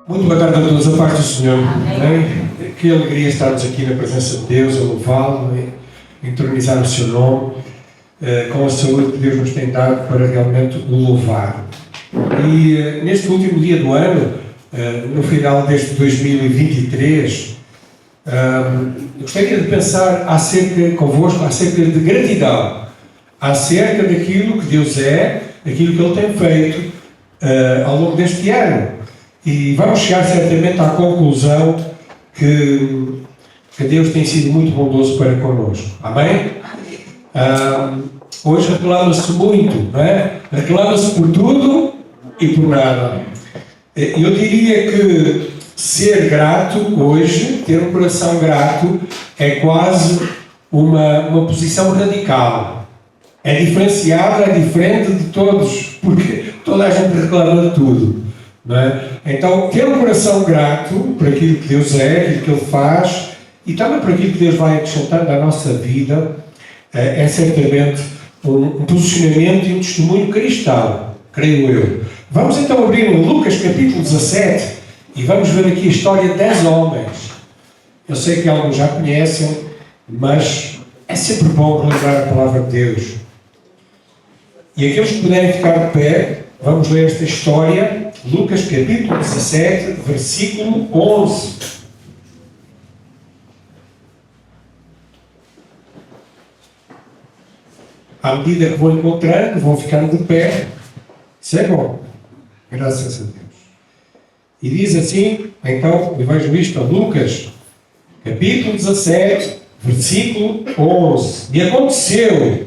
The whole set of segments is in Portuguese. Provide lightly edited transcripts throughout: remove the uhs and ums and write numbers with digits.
Muito boa tarde a todos, a paz do Senhor. Amém. Que alegria estarmos aqui na presença de Deus, a louvá-lo, a entronizar o seu nome, com a saúde que Deus nos tem dado para realmente o louvar. E neste último dia do ano, no final deste 2023, gostaria de pensar convosco acerca de gratidão, acerca daquilo que Deus é, daquilo que Ele tem feito ao longo deste ano. E vamos chegar certamente à conclusão que Deus tem sido muito bondoso para connosco. Amém? Hoje reclama-se muito, não é? Reclama-se por tudo e por nada. Eu diria que ser grato hoje, ter um coração grato, é quase uma posição radical. É diferenciada, é diferente de todos, porque toda a gente reclama de tudo. Não é? Então, ter um coração grato por aquilo que Deus é, aquilo que Ele faz e também por aquilo que Deus vai acrescentando à nossa vida é certamente um posicionamento e um testemunho cristão, creio eu. Vamos então abrir em Lucas capítulo 17 e vamos ver aqui a história de 10 homens. Eu sei que alguns já conhecem, mas é sempre bom relembrar a palavra de Deus. E aqueles que puderem ficar de pé, vamos ler esta história. Lucas capítulo 17, versículo 11. À medida que vão encontrando, vão ficando de pé. Isso é bom. Graças a Deus. E diz assim, então, o evangelista Lucas, capítulo 17, versículo 11. E aconteceu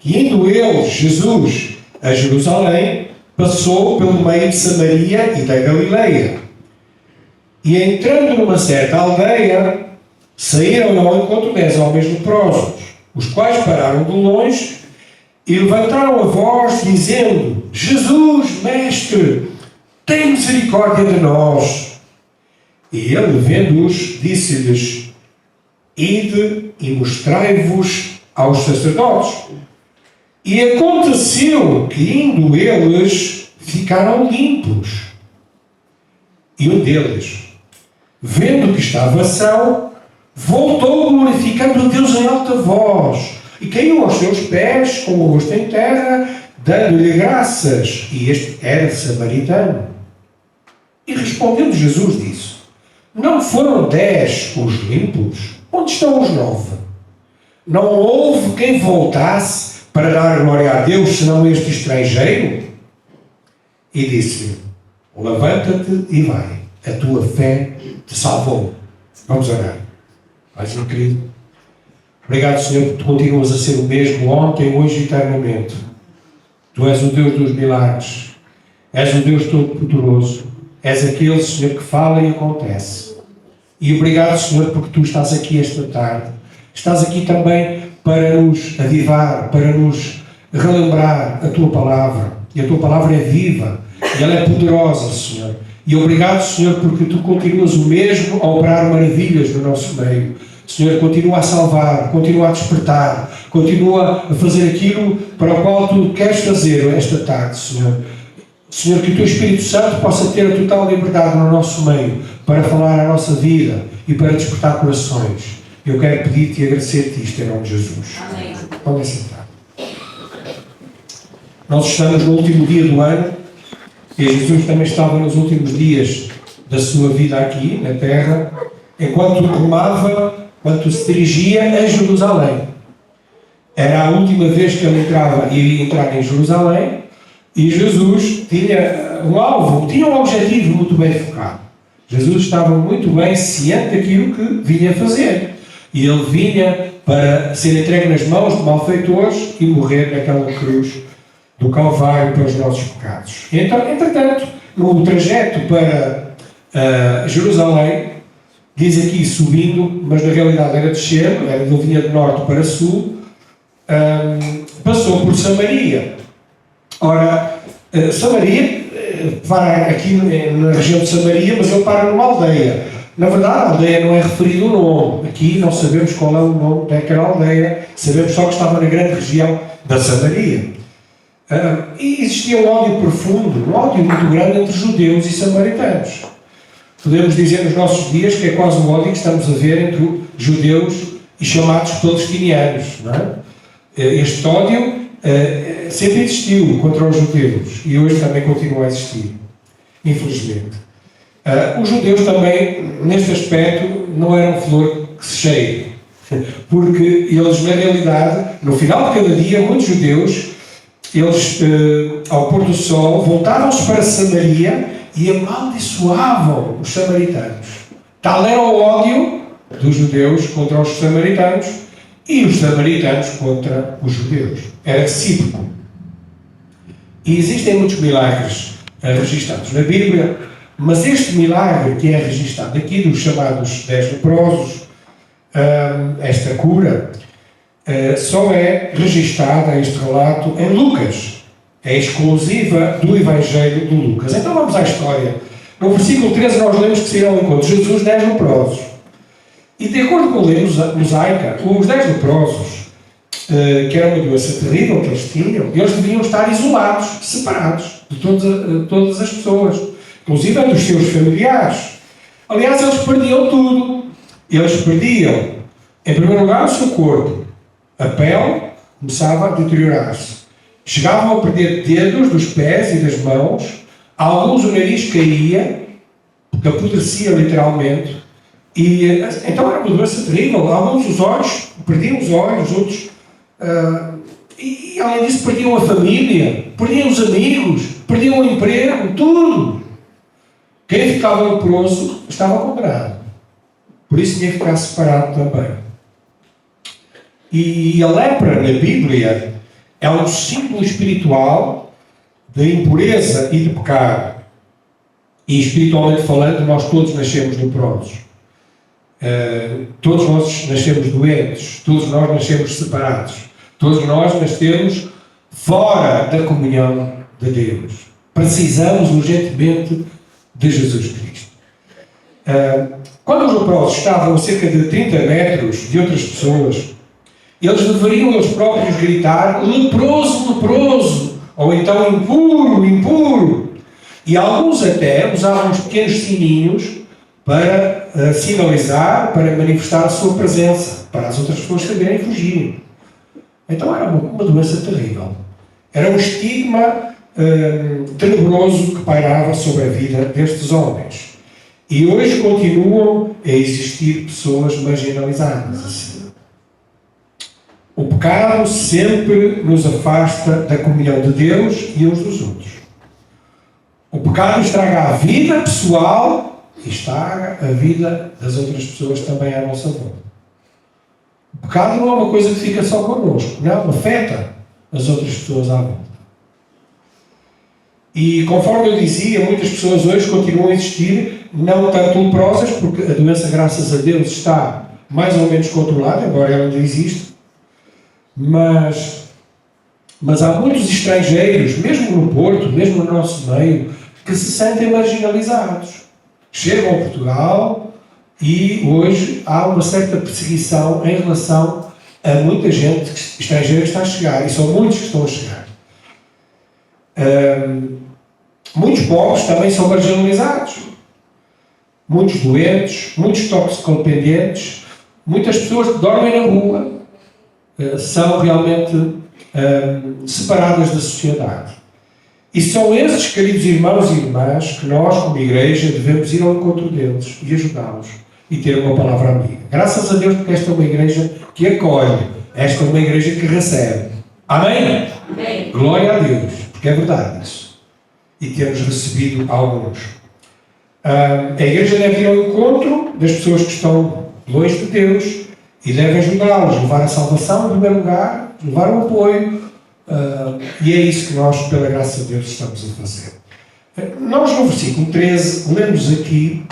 que, indo ele, Jesus, a Jerusalém, passou pelo meio de Samaria e da Galileia. E entrando numa certa aldeia, saíram ao encontro 10 homens leprosos, os quais pararam de longe e levantaram a voz, dizendo: Jesus, Mestre, tem misericórdia de nós. E ele, vendo-os, disse-lhes: Ide e mostrai-vos aos sacerdotes. E aconteceu que, indo eles, ficaram limpos. E um deles, vendo que estava são, voltou glorificando a Deus em alta voz, e caiu aos seus pés com o rosto em terra, dando-lhe graças. E este era samaritano. E respondendo Jesus, disse: Não foram 10 os limpos? Onde estão os 9? Não houve quem voltasse para dar glória a Deus, senão este estrangeiro? E disse-lhe: Levanta-te e vai, a tua fé te salvou. Vamos orar. Pai, Senhor querido, obrigado, Senhor, porque tu continuas a ser o mesmo ontem, hoje e eternamente. Tu és o Deus dos milagres, és o Deus todo-poderoso, és aquele, Senhor, que fala e acontece. E obrigado, Senhor, porque tu estás aqui esta tarde. Estás aqui também para nos avivar, para nos relembrar a Tua Palavra. E a Tua Palavra é viva, e ela é poderosa, Senhor. E obrigado, Senhor, porque Tu continuas o mesmo a operar maravilhas no nosso meio. Senhor, continua a salvar, continua a despertar, continua a fazer aquilo para o qual Tu queres fazer esta tarde, Senhor. Senhor, que o Teu Espírito Santo possa ter a total liberdade no nosso meio para falar a nossa vida e para despertar corações. Eu quero pedir-te e agradecer-te isto em nome de Jesus. Amém. Podem sentar. Nós estamos no último dia do ano e Jesus também estava nos últimos dias da sua vida aqui na terra, enquanto rumava, enquanto se dirigia a Jerusalém. Era a última vez que ele iria entrar em Jerusalém, e Jesus tinha um alvo, tinha um objetivo muito bem focado. Jesus estava muito bem ciente daquilo que vinha fazer. E ele vinha para ser entregue nas mãos de malfeitores e morrer naquela cruz do Calvário pelos nossos pecados. Então, entretanto, no trajeto para Jerusalém, diz aqui subindo, mas na realidade era descendo, ele vinha de norte para sul, passou por Samaria. Ora, Samaria, para aqui na região de Samaria, mas ele para numa aldeia. Na verdade, a aldeia não é referido o nome. Aqui não sabemos qual é o nome daquela aldeia, sabemos só que estava na grande região da Samaria. E existia um ódio profundo, um ódio muito grande entre judeus e samaritanos. podemos dizer nos nossos dias que é quase o ódio que estamos a ver entre os judeus e chamados palestinianos, não é? Este ódio sempre existiu contra os judeus e hoje também continua a existir, infelizmente. Os judeus também, neste aspecto, não eram flor que se cheire, porque eles, na realidade, no final de cada dia, muitos judeus, eles, ao pôr do sol, voltavam-se para Samaria e amaldiçoavam os samaritanos. Tal era o ódio dos judeus contra os samaritanos e os samaritanos contra os judeus. Era recíproco. E existem muitos milagres registados na Bíblia, mas este milagre que é registado aqui dos chamados 10 leprosos, esta cura, só é registada, este relato, em Lucas. É exclusiva do Evangelho de Lucas. Então vamos à história. No versículo 13 nós lemos que saíram ao encontro de Jesus 10 leprosos. E de acordo com a lei mosaica, os 10 leprosos, que era uma doença terrível que eles tinham, eles deviam estar isolados, separados de todas as pessoas, inclusive dos seus familiares. Aliás, eles perdiam tudo. Eles perdiam, em primeiro lugar, o seu corpo. A pele começava a deteriorar-se. Chegavam a perder dedos dos pés e das mãos. A alguns o nariz caía, porque apodrecia literalmente. E então era uma doença terrível. Alguns os olhos, perdiam os olhos, outros... e além disso perdiam a família, perdiam os amigos, perdiam o emprego, tudo. Quem ficava leproso estava condenado. Por isso tinha que ficar separado também. E a lepra na Bíblia é um símbolo espiritual de impureza e de pecado. E espiritualmente falando, nós todos nascemos leprosos. Todos nós nascemos doentes. Todos nós nascemos separados. Todos nós nascemos fora da comunhão de Deus. Precisamos urgentemente de Jesus Cristo. Quando os leprosos estavam a cerca de 30 metros de outras pessoas, eles deveriam eles próprios gritar leproso, leproso, ou então impuro, impuro. E alguns até usavam uns pequenos sininhos para sinalizar, para manifestar a sua presença, para as outras pessoas saberem fugir. Então era uma doença terrível. Era um estigma tenebroso que pairava sobre a vida destes homens. E hoje continuam a existir pessoas marginalizadas assim. O pecado sempre nos afasta da comunhão de Deus e uns dos outros. O pecado estraga a vida pessoal e estraga a vida das outras pessoas também à nossa volta. O pecado não é uma coisa que fica só connosco, não, afeta as outras pessoas à volta. E conforme eu dizia, muitas pessoas hoje continuam a existir, não tanto leprosas, porque a doença, graças a Deus, está mais ou menos controlada, embora ela ainda exista, mas há muitos estrangeiros, mesmo no Porto, mesmo no nosso meio, que se sentem marginalizados. Chegam a Portugal e hoje há uma certa perseguição em relação a muita gente estrangeira que está a chegar, e são muitos que estão a chegar. Muitos pobres também são marginalizados. Muitos doentes, muitos toxicodependentes, muitas pessoas que dormem na rua são realmente separadas da sociedade. E são esses, queridos irmãos e irmãs, que nós, como igreja, devemos ir ao encontro deles e ajudá-los e ter uma palavra amiga. Graças a Deus, porque esta é uma igreja que acolhe, esta é uma igreja que recebe. Amém? Amém. Glória a Deus, porque é verdade isso. E temos recebido alguns. A igreja deve ir ao encontro das pessoas que estão longe de Deus e deve ajudá-los, levar a salvação em primeiro lugar, levar o apoio, e é isso que nós, pela graça de Deus, estamos a fazer. Nós, no versículo 13, lemos aqui,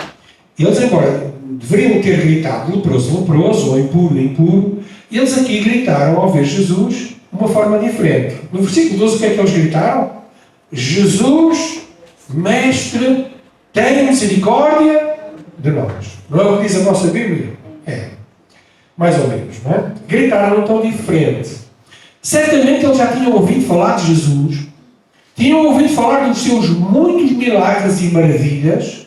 eles, embora deveriam ter gritado leproso, leproso, ou impuro, impuro, eles aqui gritaram, ao ver Jesus, de uma forma diferente. No versículo 12, o que é que eles gritaram? Jesus, Mestre, tem misericórdia de nós. Não é o que diz a nossa Bíblia? É. Mais ou menos, não é? Gritaram tão diferente. Certamente eles já tinham ouvido falar de Jesus, tinham ouvido falar dos seus muitos milagres e maravilhas,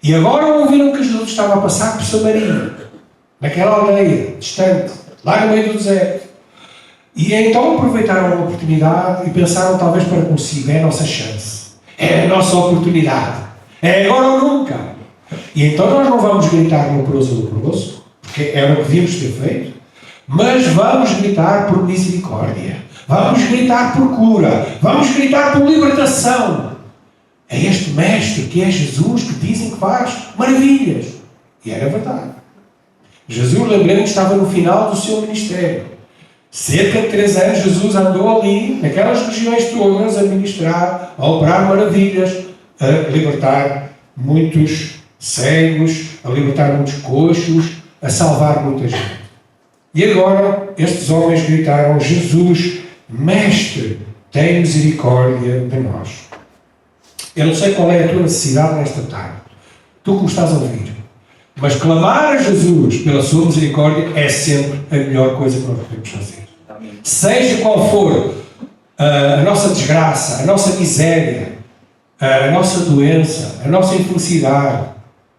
E agora ouviram que Jesus estava a passar por Samaria, naquela aldeia, distante, lá no meio do deserto. E então aproveitaram a oportunidade e pensaram talvez para consigo, é a nossa chance, é a nossa oportunidade, é agora ou nunca. E então nós não vamos gritar leproso, porque era o que devíamos ter feito, mas vamos gritar por misericórdia, vamos gritar por cura, vamos gritar por libertação. É este mestre que é Jesus que dizem que faz maravilhas. E era verdade. Jesus, lembrando que estava no final do seu ministério. Cerca de 3 anos Jesus andou ali, naquelas regiões todas, a ministrar, a operar maravilhas, a libertar muitos cegos, a libertar muitos coxos, a salvar muita gente. E agora estes homens gritaram: Jesus, Mestre, tem misericórdia de nós. Eu não sei qual é a tua necessidade nesta tarde, tu que me estás a ouvir, mas clamar a Jesus pela sua misericórdia é sempre a melhor coisa que nós podemos fazer. Amém. Seja qual for a nossa desgraça, a nossa miséria, a nossa doença, a nossa infelicidade,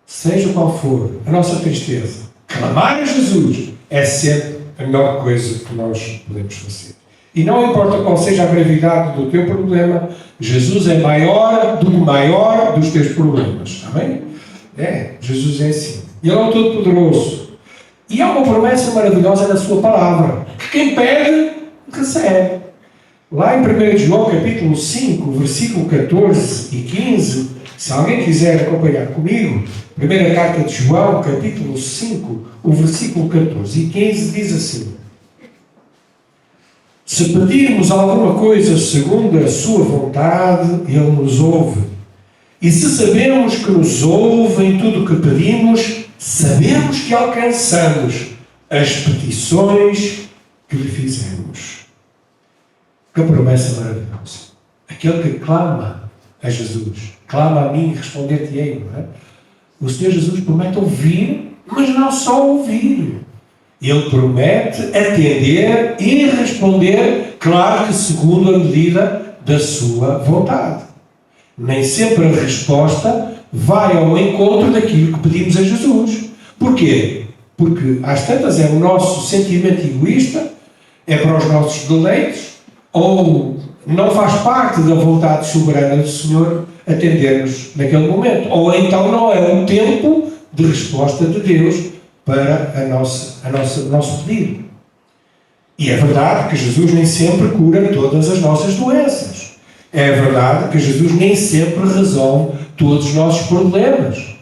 seja qual for a nossa tristeza, clamar a Jesus é sempre a melhor coisa que nós podemos fazer. E não importa qual seja a gravidade do teu problema, Jesus é maior do que o maior dos teus problemas. Amém? Jesus é assim. E Ele é o Todo-Poderoso. E há uma promessa maravilhosa na sua palavra, que quem pede, recebe. Lá em 1 João, capítulo 5, versículo 14 e 15, se alguém quiser acompanhar comigo, primeira carta de João, capítulo 5, o versículo 14 e 15 diz assim: se pedirmos alguma coisa segundo a sua vontade, Ele nos ouve. E se sabemos que nos ouve em tudo o que pedimos, sabemos que alcançamos as petições que lhe fizemos. Que promessa maravilhosa. Aquele que clama a Jesus, clama a mim e responder-te-ei, não é? O Senhor Jesus promete ouvir, mas não só ouvir. Ele promete atender e responder, claro que segundo a medida da sua vontade. Nem sempre a resposta vai ao encontro daquilo que pedimos a Jesus. Porquê? Porque às tantas é o nosso sentimento egoísta, é para os nossos deleites, ou não faz parte da vontade soberana do Senhor atender-nos naquele momento. Ou então não é um tempo de resposta de Deus para o nosso pedido. E é verdade que Jesus nem sempre cura todas as nossas doenças. É verdade que Jesus nem sempre resolve todos os nossos problemas.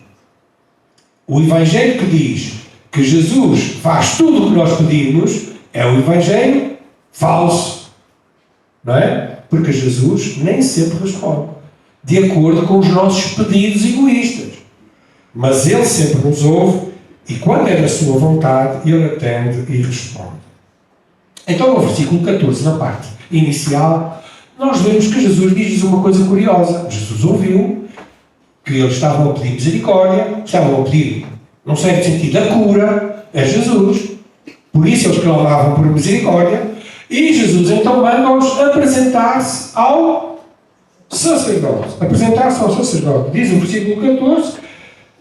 O Evangelho que diz que Jesus faz tudo o que nós pedimos é o Evangelho falso. Não é? Porque Jesus nem sempre responde de acordo com os nossos pedidos egoístas. Mas Ele sempre nos ouve. E quando é da sua vontade, Ele atende e responde. Então, no versículo 14, na parte inicial, nós vemos que Jesus diz uma coisa curiosa. Jesus ouviu que eles estavam a pedir misericórdia, estavam a pedir, num certo sentido, a cura a Jesus. Por isso eles clamavam por misericórdia. E Jesus então manda-os apresentar-se ao sacerdote. Apresentar-se ao sacerdote. Diz o versículo 14...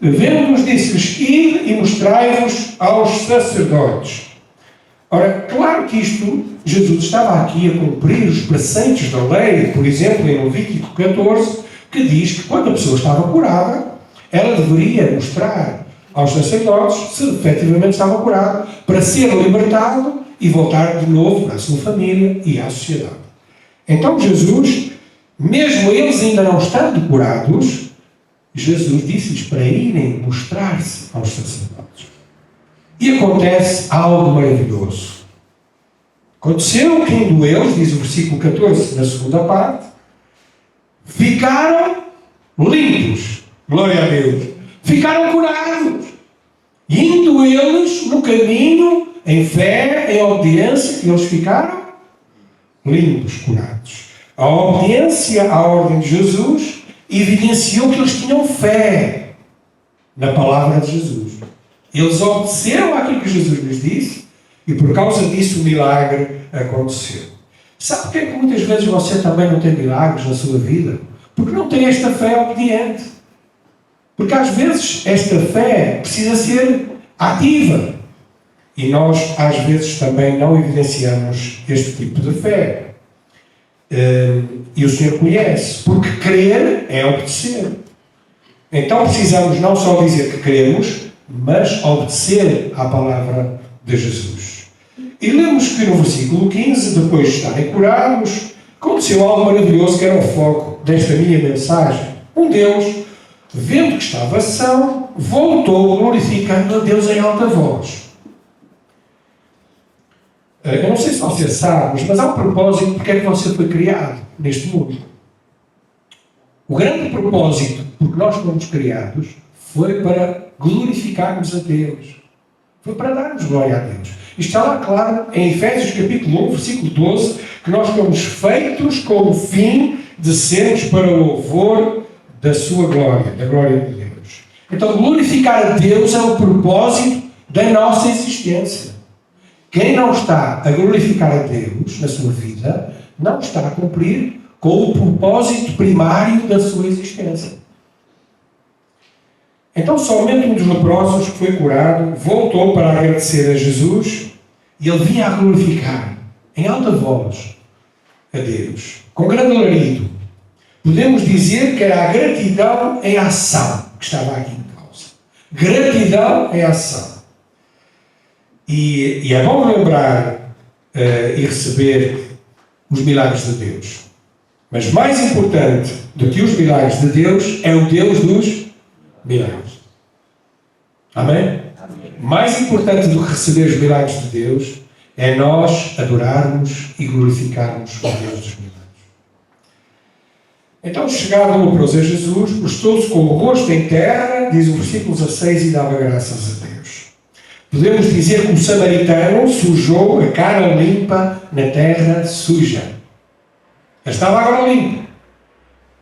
vendo-os, disse-lhes: ide e mostrai-vos aos sacerdotes. Ora, claro que isto, Jesus estava aqui a cumprir os preceitos da lei, por exemplo, em Levítico 14, que diz que quando a pessoa estava curada, ela deveria mostrar aos sacerdotes se efetivamente estava curada, para ser libertado e voltar de novo para a sua família e à sociedade. Então Jesus, mesmo eles ainda não estando curados, Jesus disse-lhes para irem mostrar-se aos sacerdotes. E acontece algo maravilhoso. Aconteceu que indo eles, diz o versículo 14, na segunda parte, ficaram limpos. Glória a Deus. Ficaram curados. Indo eles no caminho, em fé, em obediência, eles ficaram limpos, curados. A obediência à ordem de Jesus evidenciou que eles tinham fé na palavra de Jesus. Eles obedeceram àquilo que Jesus lhes disse e por causa disso o milagre aconteceu. Sabe porque é que muitas vezes você também não tem milagres na sua vida? Porque não tem esta fé obediente. Porque às vezes esta fé precisa ser ativa. E nós às vezes também não evidenciamos este tipo de fé. E o Senhor conhece. Porque crer é obedecer. Então precisamos não só dizer que queremos, mas obedecer à palavra de Jesus. E lemos que no versículo 15, depois de estarem curados, aconteceu algo maravilhoso que era o foco desta minha mensagem. Um deles, vendo que estava são, voltou glorificando a Deus em alta voz. Eu não sei se você sabe, mas há um propósito porque é que você foi criado neste mundo. O grande propósito porque nós fomos criados foi para glorificarmos a Deus. Foi para darmos glória a Deus. Isto está lá claro em Efésios capítulo 1, versículo 12, que nós fomos feitos com o fim de sermos para o louvor da sua glória, da glória de Deus. Então, glorificar a Deus é o propósito da nossa existência. Quem não está a glorificar a Deus na sua vida, não está a cumprir com o propósito primário da sua existência. Então, somente um dos leprosos que foi curado voltou para agradecer a Jesus e ele vinha a glorificar em alta voz a Deus, com grande alarido. Podemos dizer que era a gratidão em ação que estava aqui em causa. Gratidão em ação. E é bom lembrar e receber os milagres de Deus. Mas mais importante do que os milagres de Deus é o Deus dos milagres. Amém? Amém? Mais importante do que receber os milagres de Deus é nós adorarmos e glorificarmos o Deus dos milagres. Então, chegado o leproso a Jesus, postou-se com o rosto em terra, diz o versículo 16, e dava graças a Deus. Podemos dizer que o samaritano sujou a cara limpa na terra suja. Ele estava agora limpo,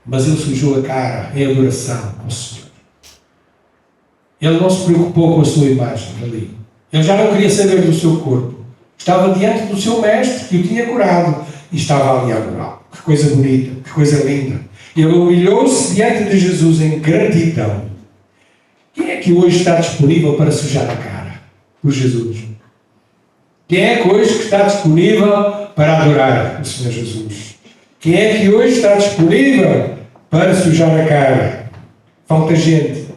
mas ele sujou a cara em adoração ao Senhor. Ele não se preocupou com a sua imagem ali. Ele já não queria saber do seu corpo. Estava diante do seu mestre que o tinha curado e estava ali a adorá-lo. Que coisa bonita, que coisa linda. Ele humilhou-se diante de Jesus em gratidão. Quem é que hoje está disponível para sujar a cara por Jesus? Quem é que hoje está disponível para adorar o Senhor Jesus? Quem é que hoje está disponível para sujar a cara? Falta gente.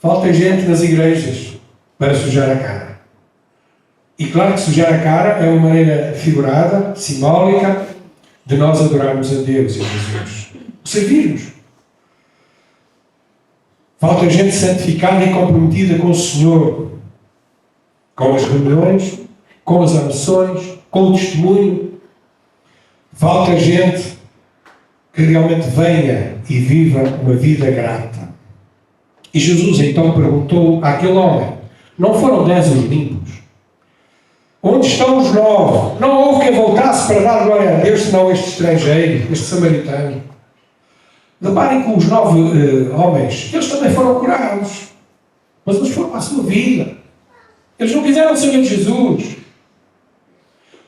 Falta gente nas igrejas para sujar a cara. E claro que sujar a cara é uma maneira figurada, simbólica, de nós adorarmos a Deus e a Jesus. Servirmos. Falta gente santificada e comprometida com o Senhor, com as reuniões, com as orações, com o testemunho. Falta gente que realmente venha e viva uma vida grata. E Jesus então perguntou àquele homem: não foram 10 os limpos? Onde estão os 9? Não houve quem voltasse para dar glória a Deus, senão este estrangeiro, este samaritano. Reparem que os 9 homens, eles também foram curados. Mas eles foram para a sua vida. Eles não quiseram saber de Jesus.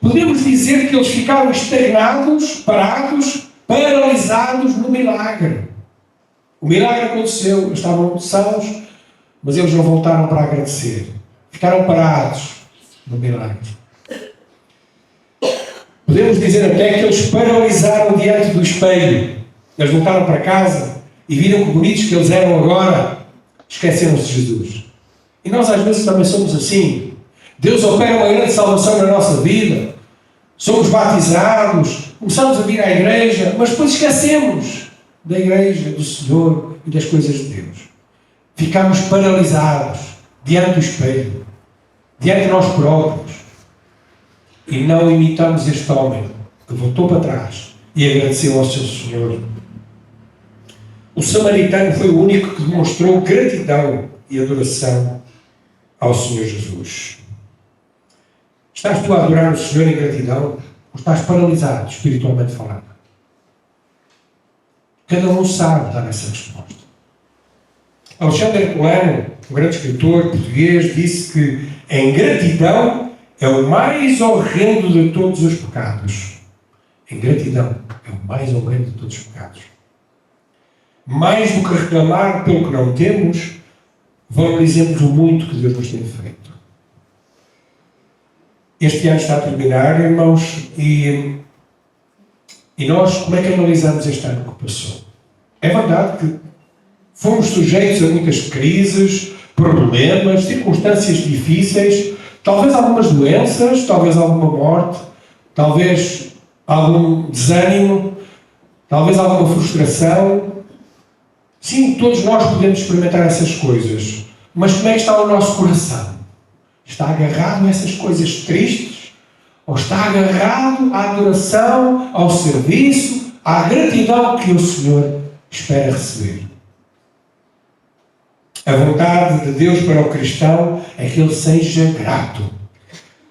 Podemos dizer que eles ficaram estagnados, parados, paralisados no milagre. O milagre aconteceu, eles estavam sãos, mas eles não voltaram para agradecer. Ficaram parados no milagre. Podemos dizer até que eles paralisaram diante do espelho. Eles voltaram para casa e viram que bonitos que eles eram agora. Esqueceram-se de Jesus. E nós às vezes também somos assim. Deus opera uma grande salvação na nossa vida. Somos batizados, começamos a vir à igreja, mas depois esquecemos da igreja, do Senhor e das coisas de Deus. Ficamos paralisados diante do espelho, diante de nós próprios, e não imitamos este homem que voltou para trás e agradeceu ao seu Senhor. O samaritano foi o único que demonstrou gratidão e adoração ao Senhor Jesus. Estás tu a adorar o Senhor em gratidão ou estás paralisado, espiritualmente falando? Cada um sabe dar essa resposta. Alexandre Herculano, um grande escritor português, disse que a ingratidão é o mais horrendo de todos os pecados. A ingratidão é o mais horrendo de todos os pecados. mais do que reclamar pelo que não temos, valorizemos o muito que Deus nos tem feito. Este ano está a terminar, irmãos, e nós, como é que analisamos este ano que passou? É verdade que fomos sujeitos a muitas crises, problemas, circunstâncias difíceis, talvez algumas doenças, talvez alguma morte, talvez algum desânimo, talvez alguma frustração. Sim, todos nós podemos experimentar essas coisas. Mas como é que está o nosso coração? Está agarrado a essas coisas tristes? Ou está agarrado à adoração, ao serviço, à gratidão que o Senhor espera receber? A vontade de Deus para o cristão é que ele seja grato.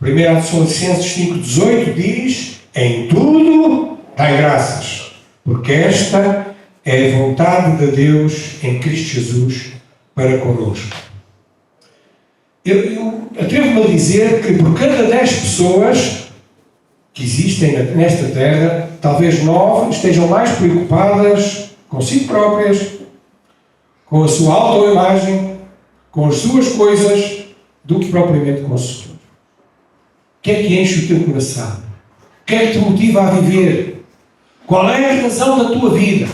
1 Tessalonicenses 5,18 diz: em tudo dai graças, porque esta é a vontade de Deus em Cristo Jesus para connosco. Eu atrevo-me a dizer que por cada 10 pessoas que existem nesta terra, talvez 9 estejam mais preocupadas consigo próprias, com a sua autoimagem, com as suas coisas, do que propriamente com o Senhor. O que é que enche o teu coração? O que é que te motiva a viver? Qual é a razão da tua vida?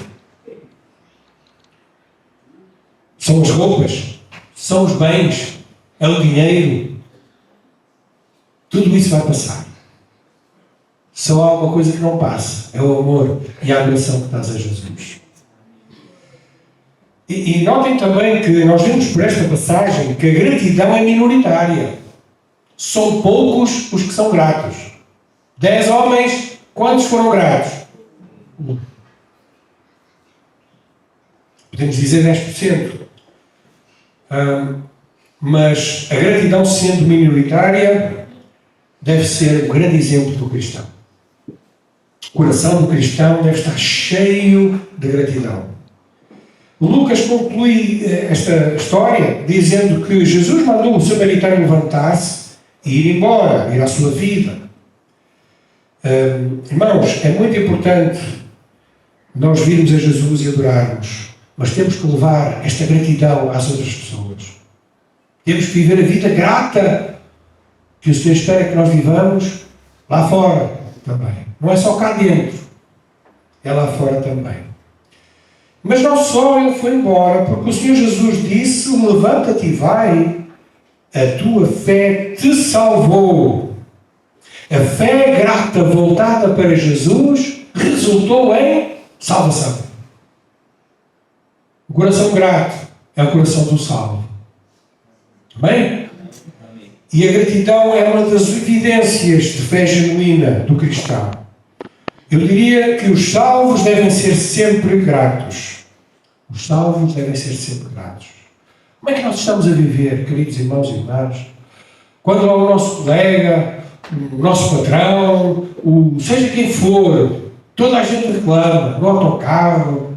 São as roupas? São os bens? É o dinheiro? Tudo isso vai passar. Só há uma coisa que não passa. É o amor e a adoração que dás a Jesus. E notem também que nós vemos por esta passagem que a gratidão é minoritária. São poucos os que são gratos. 10 homens, quantos foram gratos? Podemos dizer 10%. Mas a gratidão, sendo minoritária, deve ser um grande exemplo do cristão. O coração do cristão deve estar cheio de gratidão. Lucas conclui esta história dizendo que Jesus mandou o samaritano levantar-se e ir embora, ir à sua vida. Irmãos, é muito importante nós virmos a Jesus e adorarmos, mas temos que levar esta gratidão às outras pessoas. Temos que viver a vida grata que o Senhor espera que nós vivamos lá fora também. Não é só cá dentro, é lá fora também. Mas não só ele foi embora, porque o Senhor Jesus disse: levanta-te e vai, a tua fé te salvou. A fé grata voltada para Jesus resultou em salvação. O coração grato é o coração do salvo. Amém? E a gratidão é uma das evidências de fé genuína do cristão. Eu diria que os salvos devem ser sempre gratos. Os salvos devem ser sempre gratos. Como é que nós estamos a viver, queridos irmãos e irmãs, quando o nosso colega, o nosso patrão, seja quem for, toda a gente reclama, no autocarro,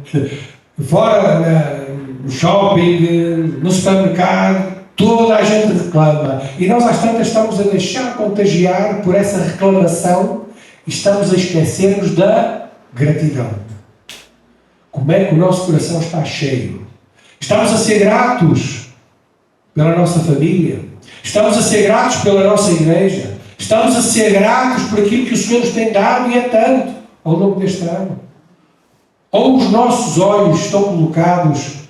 fora no shopping, no supermercado, toda a gente reclama. E nós às tantas estamos a deixar contagiar por essa reclamação e estamos a esquecer-nos da gratidão. Como é que o nosso coração está cheio? Estamos a ser gratos pela nossa família. Estamos a ser gratos pela nossa igreja. Estamos a ser gratos por aquilo que o Senhor nos tem dado, e é tanto ao longo deste ano. Ou os nossos olhos estão colocados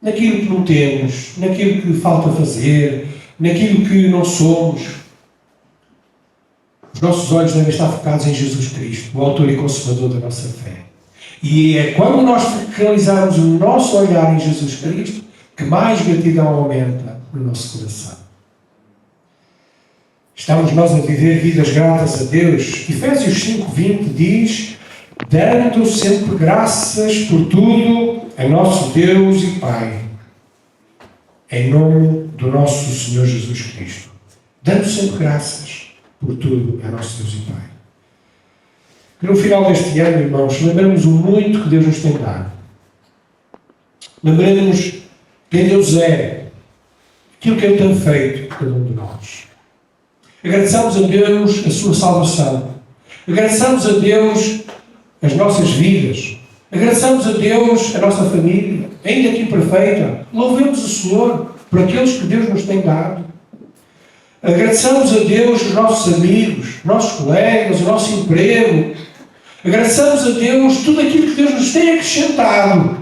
naquilo que não temos, naquilo que falta fazer, naquilo que não somos. Os nossos olhos devem estar focados em Jesus Cristo, o autor e consumador da nossa fé. E é quando nós realizarmos o nosso olhar em Jesus Cristo que mais gratidão aumenta no nosso coração. Estamos nós a viver vidas gratas a Deus. Efésios 5:20 diz: dando sempre graças por tudo a nosso Deus e Pai, em nome do nosso Senhor Jesus Cristo. Dando sempre graças por tudo a nosso Deus e Pai. Que no final deste ano, irmãos, lembremos o muito que Deus nos tem dado. Lembremos quem Deus é, aquilo que Ele tem feito por cada um de nós. Agradeçamos a Deus a sua salvação. Agradeçamos a Deus as nossas vidas. Agradeçamos a Deus, a nossa família, ainda que imperfeita. Louvemos o Senhor por aqueles que Deus nos tem dado. Agradeçamos a Deus os nossos amigos, nossos colegas, o nosso emprego. Agradeçamos a Deus tudo aquilo que Deus nos tem acrescentado.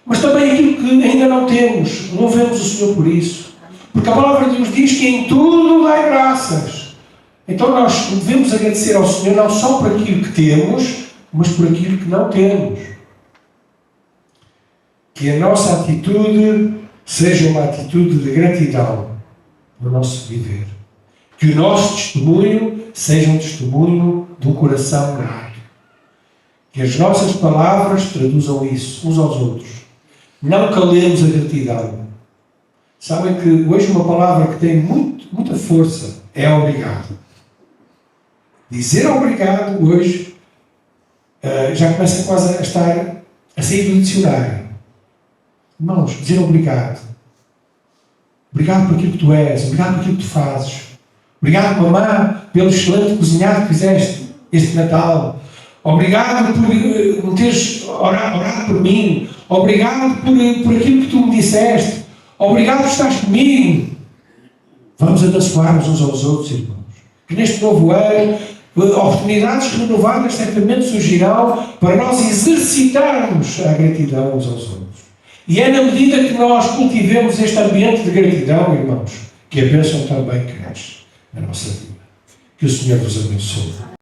Mas também aquilo que ainda não temos. Louvemos o Senhor por isso. Porque a palavra de Deus diz que em tudo dá graças. Então nós devemos agradecer ao Senhor não só por aquilo que temos, mas por aquilo que não temos. Que a nossa atitude seja uma atitude de gratidão no nosso viver. Que o nosso testemunho seja um testemunho de um coração grato. Que as nossas palavras traduzam isso uns aos outros. Não calemos a gratidão. Sabem que hoje uma palavra que tem muita força é obrigado. Dizer obrigado hoje já começa quase a sair do dicionário. Irmãos, dizer obrigado. Obrigado por aquilo que tu és. Obrigado por aquilo que tu fazes. Obrigado, mamã, pelo excelente cozinhado que fizeste este Natal. Obrigado por me teres orado por mim. Obrigado por aquilo que tu me disseste. Obrigado por estares comigo. Vamos abençoar-nos uns aos outros, irmãos. Que neste novo ano, oportunidades renovadas certamente surgirão para nós exercitarmos a gratidão uns aos outros. E é na medida que nós cultivemos este ambiente de gratidão, irmãos, que a bênção também cresce na nossa vida. Que o Senhor vos abençoe.